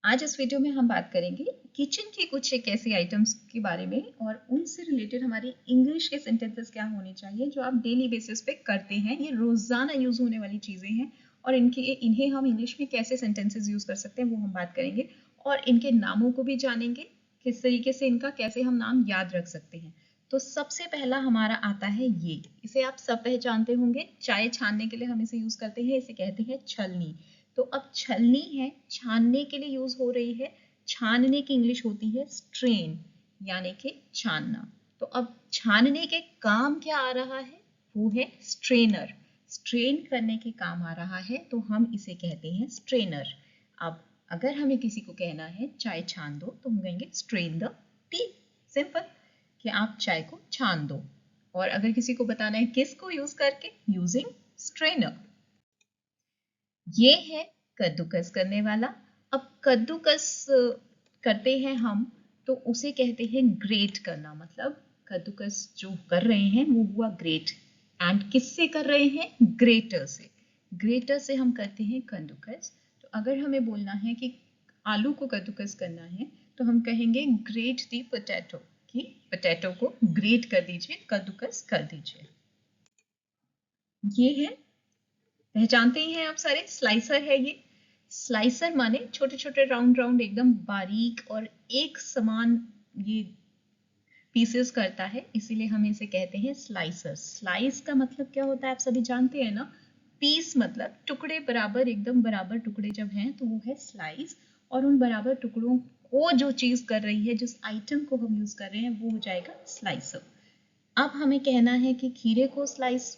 आज इस वीडियो में हम बात करेंगे किचन की कुछ एक ऐसी आइटम्स के बारे में और उनसे रिलेटेड हमारी इंग्लिश के सेंटेंसेस क्या होने चाहिए जो आप डेली बेसिस पे करते हैं। ये रोजाना यूज होने वाली चीजें हैं और इन्हें हम इंग्लिश में कैसे सेंटेंसेस यूज कर सकते हैं वो हम बात करेंगे और इनके नामों को भी जानेंगे, किस तरीके से इनका कैसे हम नाम याद रख सकते हैं। तो सबसे पहला हमारा आता है ये, इसे आप सब पहचानते होंगे, चाय छानने के लिए हम इसे यूज करते हैं, इसे कहते हैं छलनी। तो अब छलनी है, छानने के लिए यूज हो रही है, छानने की इंग्लिश होती है स्ट्रेन, यानी कि छानना। तो अब छानने के काम क्या आ रहा है, वो है स्ट्रेनर, स्ट्रेन करने के काम आ रहा है, तो हम इसे कहते हैं स्ट्रेनर। अब अगर हमें किसी को कहना है चाय छान दो तो हम कहेंगे स्ट्रेन द टी, सिंपल, कि आप चाय को छान दो। और अगर किसी को बताना है किसको यूज करके, यूजिंग स्ट्रेनर। ये है कद्दूकस करने वाला। अब कद्दूकस करते हैं हम तो उसे कहते हैं ग्रेट करना, मतलब कद्दूकस जो कर रहे हैं वो हुआ ग्रेट। एंड किससे कर रहे हैं, ग्रेटर से, ग्रेटर से हम करते हैं कद्दूकस। तो अगर हमें बोलना है कि आलू को कद्दूकस करना है तो हम कहेंगे ग्रेट दी पोटैटो, कि पोटैटो को ग्रेट कर दीजिए, कद्दूकस कर दीजिए। ये है, पहचानते ही हैं आप सारे, स्लाइसर है ये। स्लाइसर माने छोटे छोटे राउंड राउंड एकदम बारीक और एक समान ये पीसेस करता है, इसीलिए हम इसे कहते हैं स्लाइसर। स्लाइस का मतलब क्या होता है आप सभी जानते हैं ना, पीस मतलब टुकड़े, बराबर एकदम बराबर टुकड़े जब हैं तो वो है स्लाइस। और उन बराबर टुकड़ों को जो चीज कर रही है, जिस आइटम को हम यूज कर रहे हैं, वो हो जाएगा स्लाइसर। अब हमें कहना है कि खीरे को स्लाइस,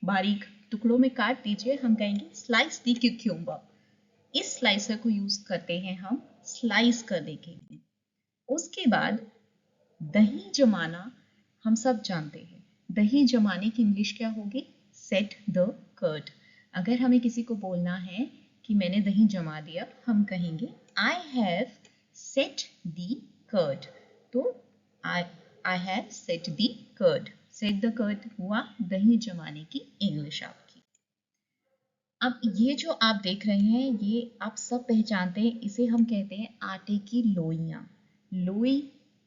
बारीक टुकड़ों में काट दीजिए, हम कहेंगे स्लाइस दी क्यूक्यूम्बर। इस स्लाइसर को यूज करते हैं हम स्लाइस करने के लिए। उसके बाद दही जमाना, हम सब जानते हैं दही जमाने की इंग्लिश क्या होगी, सेट द कर्ड। अगर हमें किसी को बोलना है कि मैंने दही जमा दिया, हम कहेंगे I have set the curd. तो I I have set the curd, set the curd हुआ दही जमाने की इंग्लिश आपकी। अब ये जो आप देख रहे हैं ये आप सब पहचानते हैं, इसे हम कहते हैं आटे की लोइयां। लोई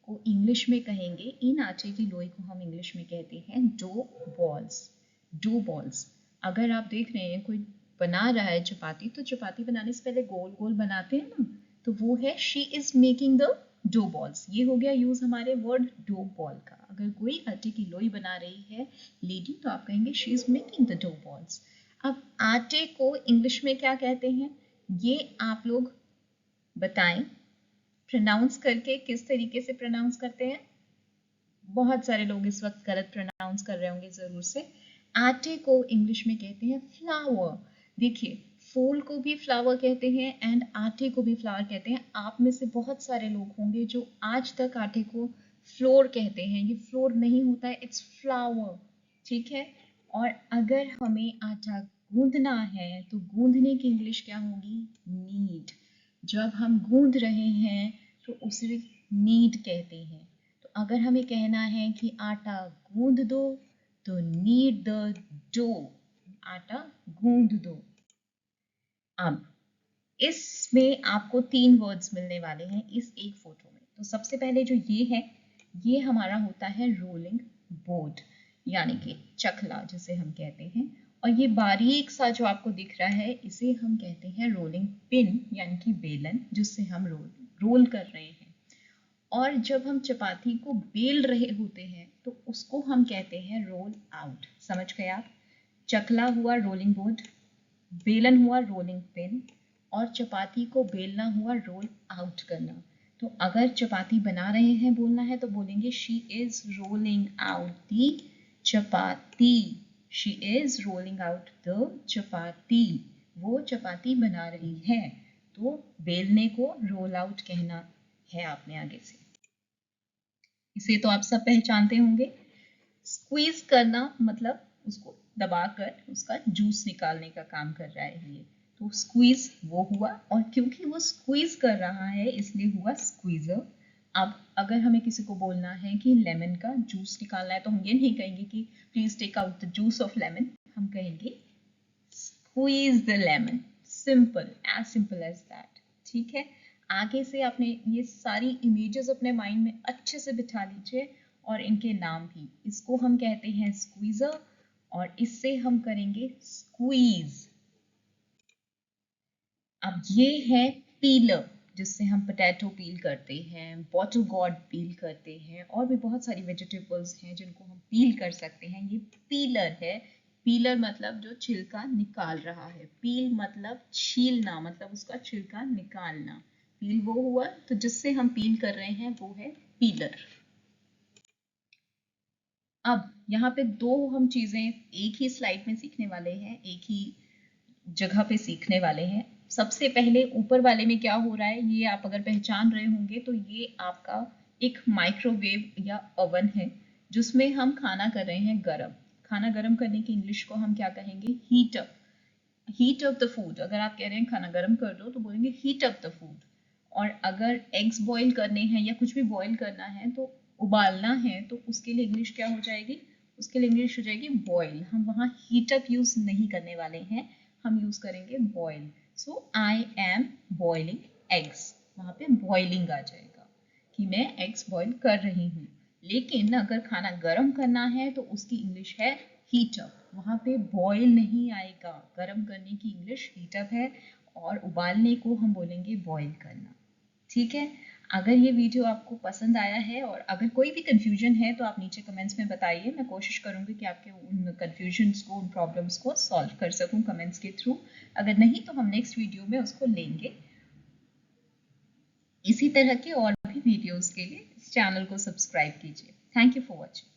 को इंग्लिश में कहेंगे, इन आटे की लोई को हम इंग्लिश में कहते हैं डो बॉल्स, डो बॉल्स। अगर आप देख रहे हैं कोई बना रहा है चपाती, तो चपाती बनाने से पहले गोल गोल बनाते हैं ना, तो वो है she is making the dough balls. ये हो गया यूज हमारे वर्ड डो बॉल का। अगर कोई आटे की लोई बना रही है लेडी, तो आप कहेंगे she is making the dough balls. अब आटे को इंग्लिश में क्या कहते हैं, ये आप लोग बताएं प्रोनाउंस करके, किस तरीके से प्रोनाउंस करते हैं। बहुत सारे लोग इस वक्त गलत प्रोनाउंस कर रहे होंगे जरूर से। आटे को इंग्लिश में कहते हैं फ्लावर। देखिए, फूल को भी फ्लावर कहते हैं एंड आटे को भी फ्लावर कहते हैं। आप में से बहुत सारे लोग होंगे जो आज तक आटे को फ्लोर कहते हैं, ये फ्लोर नहीं होता है, इट्स फ्लावर, ठीक है। और अगर हमें आटा गूंदना है तो गूंदने की इंग्लिश क्या होगी, नीड। जब हम गूंद रहे हैं तो उसे नीड कहते हैं। तो अगर हमें कहना है कि आटा गूंद दो तो नीड द डो, आटा गूंद दो। अब इसमें आपको 3 वर्ड्स मिलने वाले हैं इस एक फोटो में। तो सबसे पहले जो ये है, ये हमारा होता है रोलिंग बोर्ड, यानी कि चकला जिसे हम कहते हैं। और ये बारीक सा जो आपको दिख रहा है, इसे हम कहते हैं रोलिंग पिन, यानी कि बेलन, जिससे हम रोल कर रहे हैं। और जब हम चपाती को बेल रहे होते हैं तो उसको हम कहते हैं रोल आउट। समझ गए आप, चकला हुआ रोलिंग बोर्ड, बेलन हुआ रोलिंग पिन, और चपाती को बेलना हुआ रोल आउट करना। तो अगर चपाती बना रहे हैं बोलना है तो बोलेंगे she is rolling out the chapati, she is rolling out the chapati, वो चपाती बना रही है। तो बेलने को रोल आउट कहना है आपने आगे से। इसे तो आप सब पहचानते होंगे। स्क्वीज करना मतलब उसको दबाकर उसका जूस निकालने का काम कर रहा है ये, तो स्क्वीज वो हुआ। और क्योंकि वो स्क्वीज कर रहा है इसलिए हुआ स्क्वीजर। अब अगर हमें किसी को बोलना है कि लेमन का जूस निकालना है तो हम ये नहीं कहेंगे कि please take out the juice of lemon, हम कहेंगे squeeze the lemon, simple, as simple as that, ठीक है, आगे से आपने ये सारी इमेजेस अपने माइंड में अच्छे से बिठा लीजिए और इनके नाम भी। इसको हम कहते हैं स्क्वीजर और इससे हम करेंगे स्क्वीज। अब ये है पीलर, जिससे हम पोटैटो पील करते हैं, बॉटल गॉर्ड पील करते हैं, और भी बहुत सारी वेजिटेबल्स हैं जिनको हम पील कर सकते हैं। ये पीलर है। पीलर मतलब जो छिलका निकाल रहा है, पील मतलब छीलना, मतलब उसका छिलका निकालना। पील वो हुआ तो जिससे हम पील कर रहे हैं वो है पीलर। अब यहाँ पे दो हम चीजें एक ही स्लाइड में सीखने वाले हैं, एक ही जगह पे सीखने वाले हैं। सबसे पहले ऊपर वाले में क्या हो रहा है, ये आप अगर पहचान रहे होंगे तो ये आपका एक माइक्रोवेव या ओवन है जिसमें हम खाना कर रहे हैं गरम। खाना गरम करने की इंग्लिश को हम क्या कहेंगे, heat up. Heat up the food. अगर आप कह रहे हैं खाना गरम कर दो तो बोलेंगे हीट अप द फूड। और अगर एग्स बॉईल करने हैं या कुछ भी बॉईल करना है तो उबालना है, तो उसके लिए इंग्लिश क्या हो जाएगी, उसके लिए इंग्लिश हो जाएगी बॉईल। हम वहाँ हीट अप यूज नहीं करने वाले हैं, हम यूज करेंगे boil. So I am boiling eggs, वहाँ पे बॉइलिंग आ जाएगा कि मैं एग्स बॉईल कर रही हूँ। लेकिन अगर खाना गर्म करना है तो उसकी इंग्लिश है हीट अप, वहाँ पे बॉईल नहीं आएगा। गर्म करने की इंग्लिश हीट अप है और उबालने को हम बोलेंगे बॉईल करना। ठीक है, अगर ये वीडियो आपको पसंद आया है और अगर कोई भी कंफ्यूजन है तो आप नीचे कमेंट्स में बताइए। मैं कोशिश करूंगी कि आपके उन कंफ्यूजन्स को, उन प्रॉब्लम्स को सॉल्व कर सकूं कमेंट्स के थ्रू। अगर नहीं तो हम नेक्स्ट वीडियो में उसको लेंगे। इसी तरह के और भी वीडियोस के लिए इस चैनल को सब्सक्राइब कीजिए। Thank you for watching.